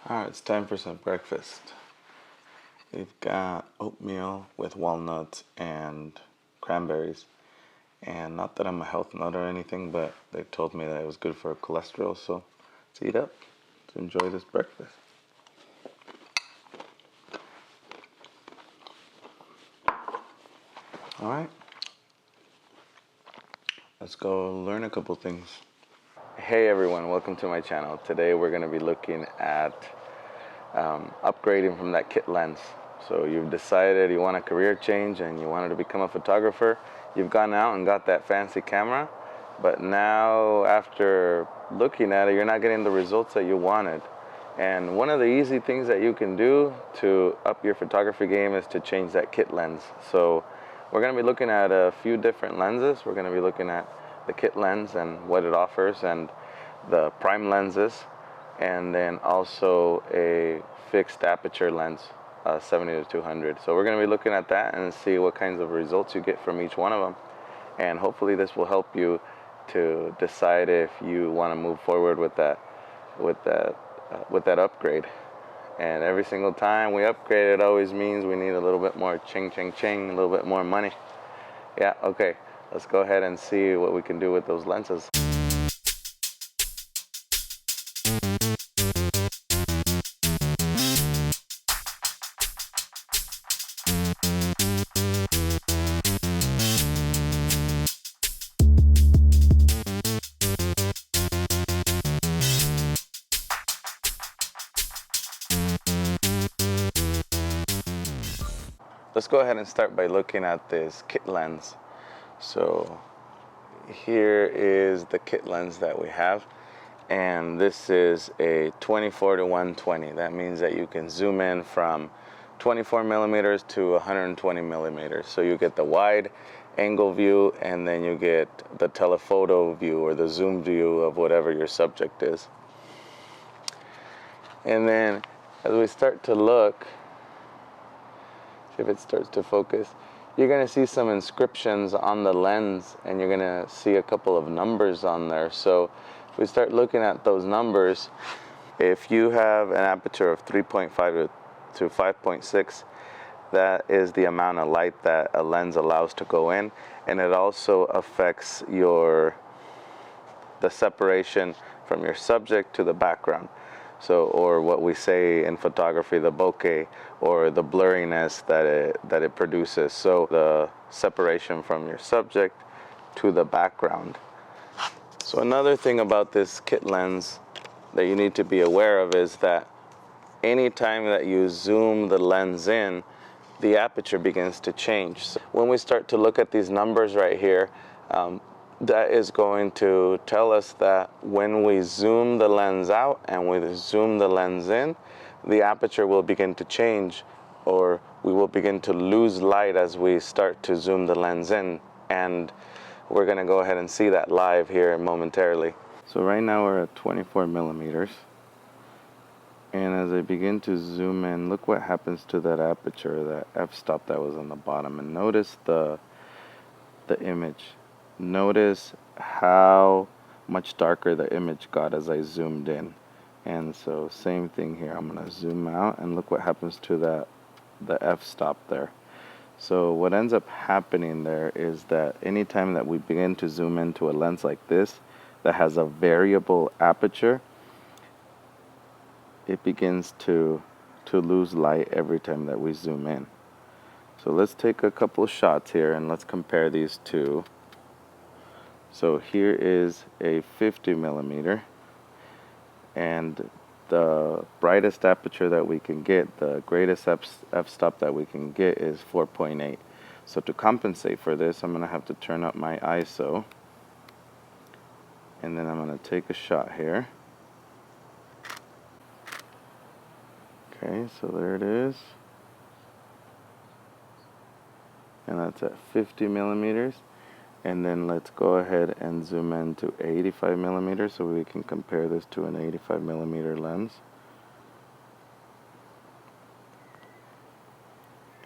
Alright, it's time for some breakfast. We've got oatmeal with walnuts and cranberries. And not that I'm a health nut or anything, but they told me that it was good for cholesterol, so let's eat up to enjoy this breakfast. Alright, let's go learn a couple things. Hey everyone, welcome to my channel. Today we're going to be looking at upgrading from that kit lens. So you've decided you want a career change and you wanted to become a photographer. You've gone out and got that fancy camera, but now after looking at it, you're not getting the results that you wanted. And one of the easy things that you can do to up your photography game is to change that kit lens. So we're going to be looking at a few different lenses. We're going to be looking at the kit lens and what it offers, and the prime lenses, and then also a fixed aperture lens, 70 to 200. So we're going to be looking at that and see what kinds of results you get from each one of them. And hopefully this will help you to decide if you want to move forward with that upgrade. And every single time we upgrade, it always means we need a little bit more ching, ching, ching, a little bit more money. Yeah, okay. Let's go ahead and see what we can do with those lenses. Let's go ahead and start by looking at this kit lens. So here is the kit lens that we have, and this is a 24 to 120. That means that you can zoom in from 24 millimeters to 120 millimeters. So you get the wide angle view, and then you get the telephoto view or the zoom view of whatever your subject is. And then as we start to look, if it starts to focus, you're going to see some inscriptions on the lens, and you're going to see a couple of numbers on there. So if we start looking at those numbers, if you have an aperture of 3.5 to 5.6, that is the amount of light that a lens allows to go in, and it also affects the separation from your subject to the background. So, or what we say in photography, the bokeh, or the blurriness that it produces. So the separation from your subject to the background. So another thing about this kit lens that you need to be aware of is that anytime that you zoom the lens in, the aperture begins to change. So when we start to look at these numbers right here, that is going to tell us that when we zoom the lens out and we zoom the lens in, the aperture will begin to change, or we will begin to lose light as we start to zoom the lens in. And we're going to go ahead and see that live here momentarily. So right now we're at 24 millimeters. And as I begin to zoom in, look what happens to that aperture, that f-stop that was on the bottom. And notice the image. Notice how much darker the image got as I zoomed in. And so same thing here. I'm going to zoom out, and look what happens to the f-stop there. So what ends up happening there is that anytime that we begin to zoom into a lens like this that has a variable aperture, it begins to lose light every time that we zoom in. So let's take a couple shots here and let's compare these two. So here is a 50 millimeter, and the brightest aperture that we can get, the greatest f-stop that we can get, is 4.8. So to compensate for this, I'm going to have to turn up my ISO, and then I'm going to take a shot here. Okay, so there it is. And that's at 50 millimeters. And then let's go ahead and zoom in to 85 millimeters so we can compare this to an 85 millimeter lens.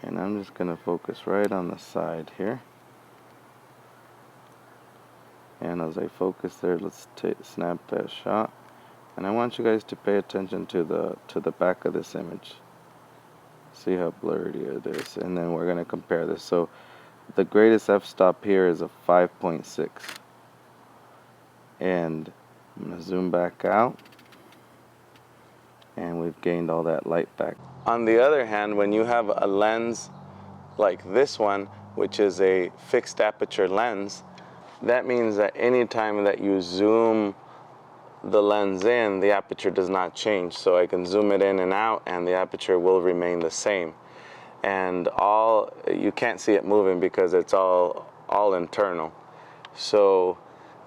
And I'm just going to focus right on the side here. And as I focus there, let's snap that shot. And I want you guys to pay attention to the back of this image. See how blurry it is, and then we're going to compare this. So the greatest f-stop here is a 5.6, and I'm going to zoom back out, and we've gained all that light back. On the other hand, when you have a lens like this one, which is a fixed aperture lens, that means that anytime that you zoom the lens in, the aperture does not change. So I can zoom it in and out and the aperture will remain the same. And you can't see it moving because it's all internal. So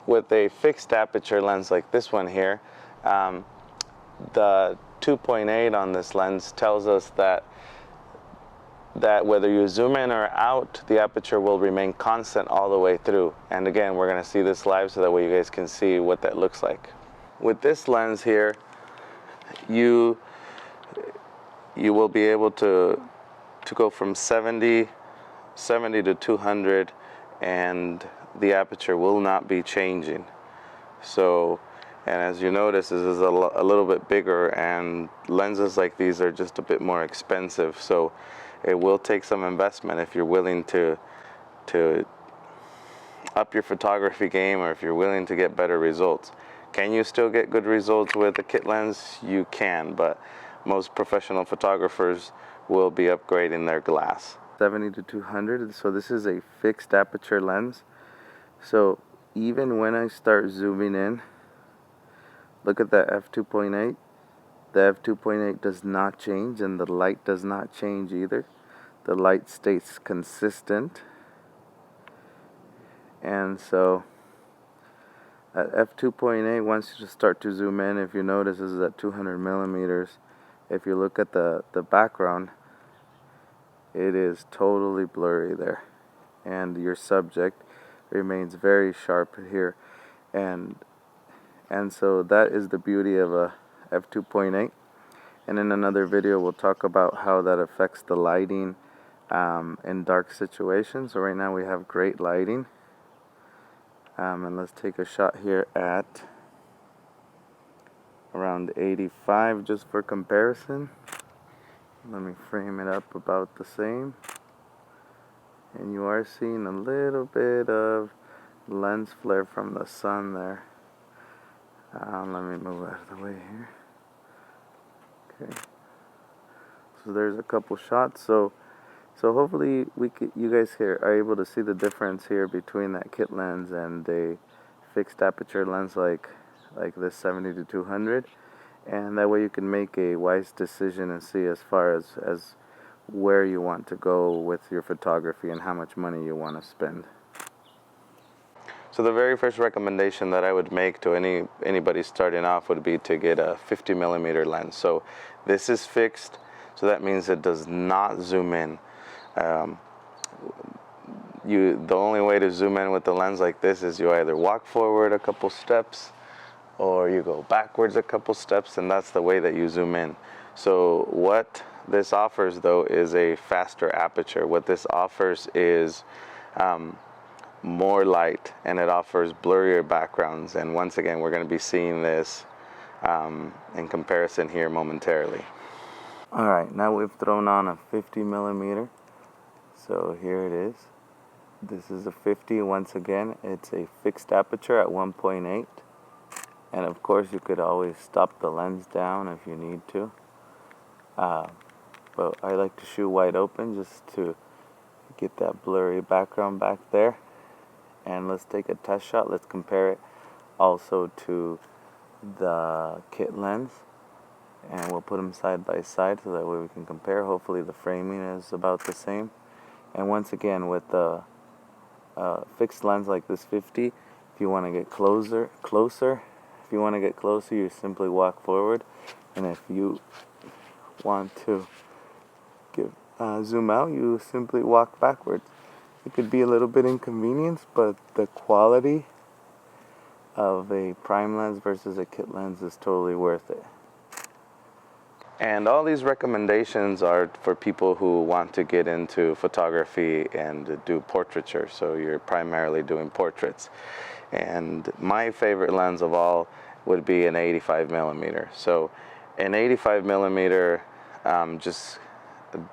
with a fixed aperture lens like this one here, the 2.8 on this lens tells us that whether you zoom in or out, the aperture will remain constant all the way through. And again, we're going to see this live so that way you guys can see what that looks like. With this lens here, you will be able to go from 70 to 200, and the aperture will not be changing. So, and as you notice, this is a little bit bigger, and lenses like these are just a bit more expensive. So it will take some investment if you're willing to up your photography game, or if you're willing to get better results. Can you still get good results with a kit lens? You can, but most professional photographers will be upgrading their glass. 70 to 200, so this is a fixed aperture lens. So even when I start zooming in, look at that f2.8. The f2.8 does not change, and the light does not change either. The light stays consistent. And so at f2.8, once you start to zoom in, if you notice, this is at 200 millimeters. If you look at the background, it is totally blurry there, and your subject remains very sharp here, and so that is the beauty of a f2.8. And in another video we'll talk about how that affects the lighting in dark situations. So right now we have great lighting, and let's take a shot here at around 85 just for comparison. Let me frame it up about the same, and you are seeing a little bit of lens flare from the sun there. Let me move out of the way here. Okay, so there's a couple shots. So hopefully you guys here are able to see the difference here between that kit lens and a fixed aperture lens like this 70 to 200, and that way you can make a wise decision and see as far as where you want to go with your photography and how much money you want to spend. So the very first recommendation that I would make to anybody starting off would be to get a 50 millimeter lens. So this is fixed, so that means it does not zoom in. The only way to zoom in with the lens like this is you either walk forward a couple steps or you go backwards a couple steps, and that's the way that you zoom in. So what this offers though is a faster aperture. What this offers is more light, and it offers blurrier backgrounds, and once again we're going to be seeing this in comparison here momentarily. Alright, now we've thrown on a 50 millimeter. So here it is. This is a 50. Once again, it's a fixed aperture at 1.8, and of course you could always stop the lens down if you need to, but I like to shoot wide open just to get that blurry background back there. And let's take a test shot. Let's compare it also to the kit lens, and we'll put them side by side so that way we can compare. Hopefully the framing is about the same. And once again, with the fixed lens like this 50, if you want to get closer, if you want to get closer, you simply walk forward, and if you want to zoom out, you simply walk backwards. It could be a little bit inconvenience, but the quality of a prime lens versus a kit lens is totally worth it. And all these recommendations are for people who want to get into photography and do portraiture, so you're primarily doing portraits. And my favorite lens of all would be an 85 millimeter. So an 85 millimeter just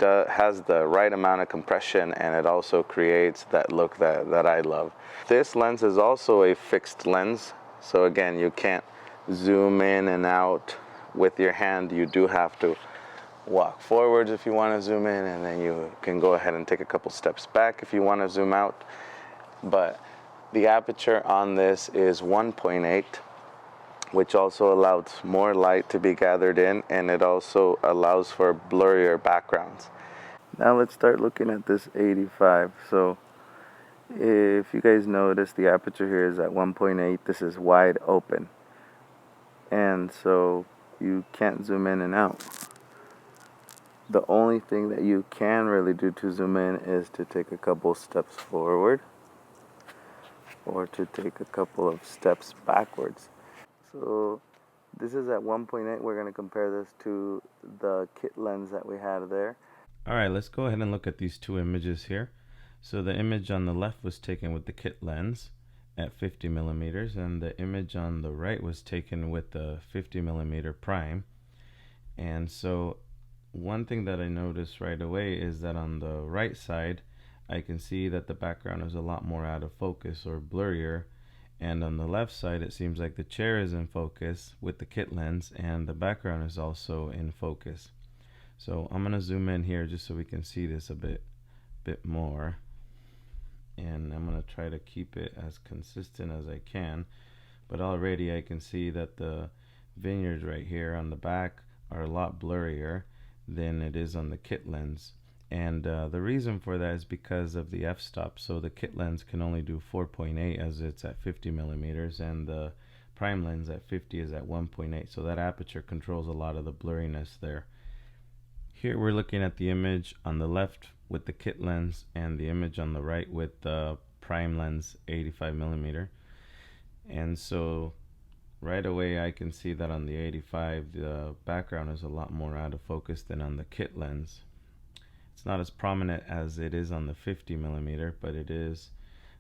has the right amount of compression, and it also creates that look that I love. This lens is also a fixed lens, so again, you can't zoom in and out with your hand. You do have to walk forwards if you want to zoom in, and then you can go ahead and take a couple steps back if you want to zoom out. But the aperture on this is 1.8, which also allows more light to be gathered in, and it also allows for blurrier backgrounds. Now let's start looking at this 85. So if you guys notice, the aperture here is at 1.8. This is wide open, and so you can't zoom in and out. The only thing that you can really do to zoom in is to take a couple steps forward or to take a couple of steps backwards. So this is at 1.8. We're going to compare this to the kit lens that we had there. All right, let's go ahead and look at these two images here. So the image on the left was taken with the kit lens at 50 millimeters, and the image on the right was taken with the 50 millimeter prime. And so one thing that I noticed right away is that on the right side, I can see that the background is a lot more out of focus or blurrier, and on the left side it seems like the chair is in focus with the kit lens and the background is also in focus. So I'm going to zoom in here just so we can see this a bit more, and I'm going to try to keep it as consistent as I can. But already I can see that the vineyards right here on the back are a lot blurrier than it is on the kit lens, and the reason for that is because of the f-stop. So the kit lens can only do 4.8 as it's at 50 millimeters, and the prime lens at 50 is at 1.8, so that aperture controls a lot of the blurriness there. Here we're looking at the image on the left with the kit lens and the image on the right with the prime lens 85 millimeter, and so right away I can see that on the 85 the background is a lot more out of focus than on the kit lens. It's not as prominent as it is on the 50 millimeter, but it is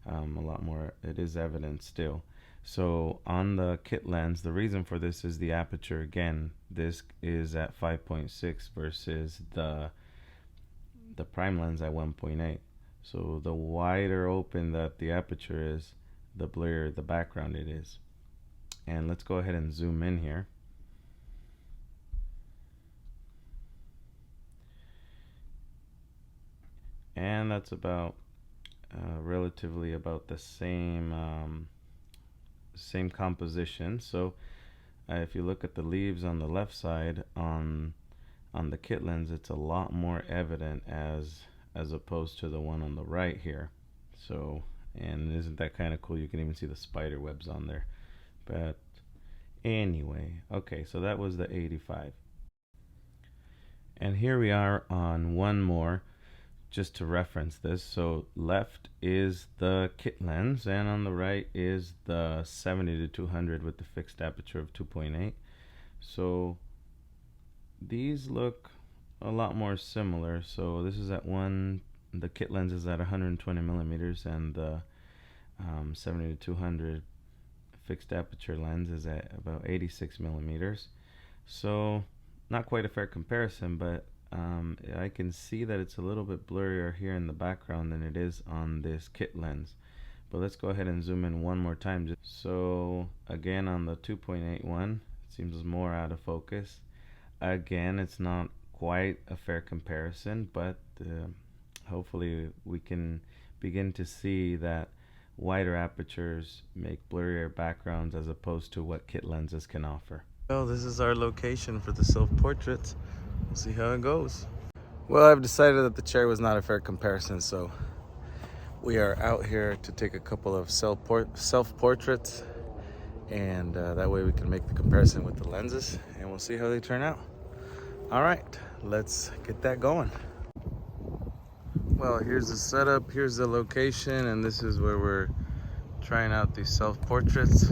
a lot more, it is evident still. So on the kit lens, the reason for this is the aperture. Again, this is at 5.6 versus the prime lens at 1.8. So the wider open that the aperture is, the blurrier the background it is. And let's go ahead and zoom in here. And that's about relatively about the same composition. So if you look at the leaves on the left side on the kit lens, it's a lot more evident as opposed to the one on the right here. So, and isn't that kind of cool? You can even see the spider webs on there. But anyway, okay, so that was the 85. And here we are on one more, just to reference this. So left is the kit lens, and on the right is the 70 to 200 with the fixed aperture of 2.8. So these look a lot more similar. So this is at the kit lens is at 120 millimeters, and the 70 to 200 fixed aperture lens is at about 86 millimeters. So not quite a fair comparison, but I can see that it's a little bit blurrier here in the background than it is on this kit lens. But let's go ahead and zoom in one more time. So again, on the 2.8 one, it seems more out of focus. Again, it's not quite a fair comparison, but hopefully we can begin to see that wider apertures make blurrier backgrounds as opposed to what kit lenses can offer. Well, this is our location for the self-portraits. We'll see how it goes. Well, I've decided that the chair was not a fair comparison, so we are out here to take a couple of self-portraits, and that way we can make the comparison with the lenses, and we'll see how they turn out. All right, let's get that going. Well, here's the setup, here's the location, and this is where we're trying out these self-portraits,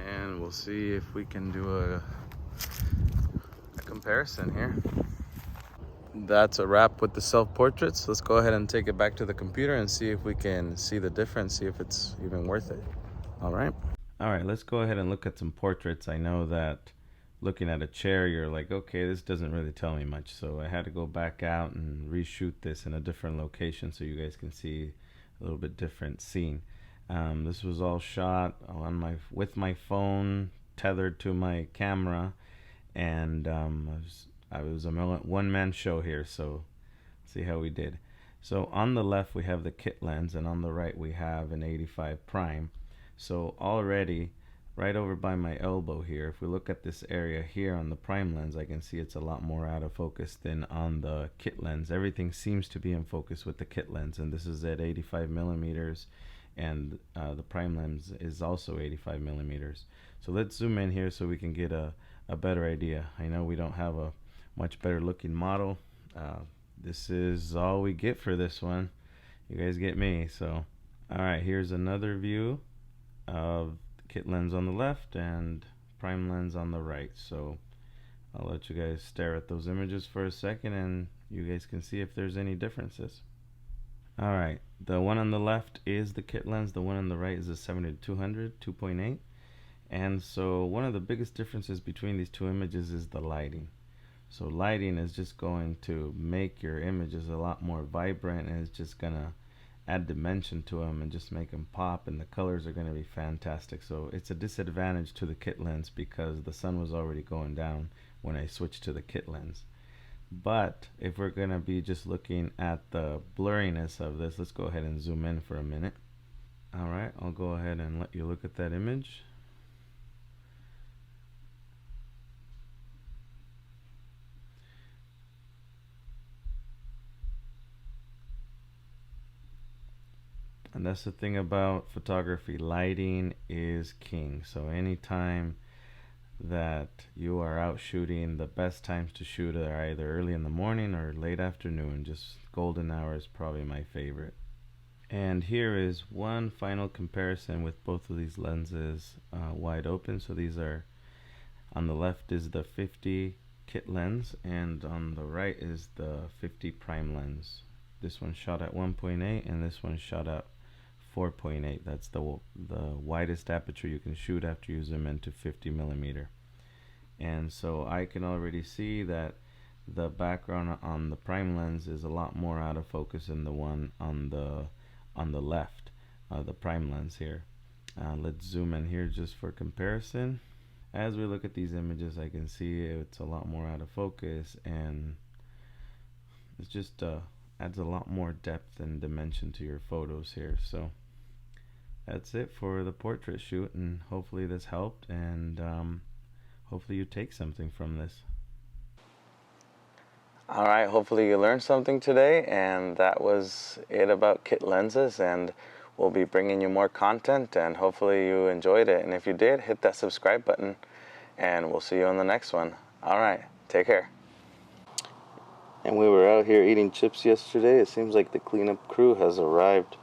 and we'll see if we can do a comparison here. That's a wrap with the self-portraits. Let's go ahead and take it back to the computer and see if we can see the difference, see if it's even worth it. All All right, let's go ahead and look at some portraits. I know that looking at a chair, you're like, okay, this doesn't really tell me much. So I had to go back out and reshoot this in a different location so you guys can see a little bit different scene. This was all shot on with my phone tethered to my camera, and I was a one-man show here. So see how we did. So on the left we have the kit lens, and on the right we have an 85 prime. So already right over by my elbow here, if we look at this area here on the prime lens, I can see it's a lot more out of focus than on the kit lens. Everything seems to be in focus with the kit lens, and this is at 85 millimeters, and the prime lens is also 85 millimeters. So let's zoom in here so we can get a better idea. I know we don't have a much better looking model. This is all we get for this one. You guys get me. So alright, here's another view of kit lens on the left and prime lens on the right. So I'll let you guys stare at those images for a second and you guys can see if there's any differences. Alright, the one on the left is the kit lens, the one on the right is a 70-200 2.8. And so one of the biggest differences between these two images is the lighting. So lighting is just going to make your images a lot more vibrant, and it's just gonna add dimension to them and just make them pop, and the colors are going to be fantastic. So it's a disadvantage to the kit lens because the sun was already going down when I switched to the kit lens. But if we're going to be just looking at the blurriness of this, let's go ahead and zoom in for a minute. Alright, I'll go ahead and let you look at that image. And that's the thing about photography, lighting is king. So anytime that you are out shooting, the best times to shoot are either early in the morning or late afternoon. Just golden hour is probably my favorite. And here is one final comparison with both of these lenses wide open. So these are, on the left is the 50 kit lens, and on the right is the 50 prime lens. This one shot at 1.8 and this one shot at 4.8. That's the widest aperture you can shoot after you zoom into 50 millimeter. And so I can already see that the background on the prime lens is a lot more out of focus than the one on the left, the prime lens here. Let's zoom in here just for comparison. As we look at these images, I can see it's a lot more out of focus, and it's just adds a lot more depth and dimension to your photos here. So that's it for the portrait shoot, and hopefully this helped, and hopefully you take something from this. Alright, hopefully you learned something today, and that was it about kit lenses, and we'll be bringing you more content, and hopefully you enjoyed it. And if you did, hit that subscribe button, and we'll see you on the next one. Alright, take care. And we were out here eating chips yesterday. It seems like the cleanup crew has arrived.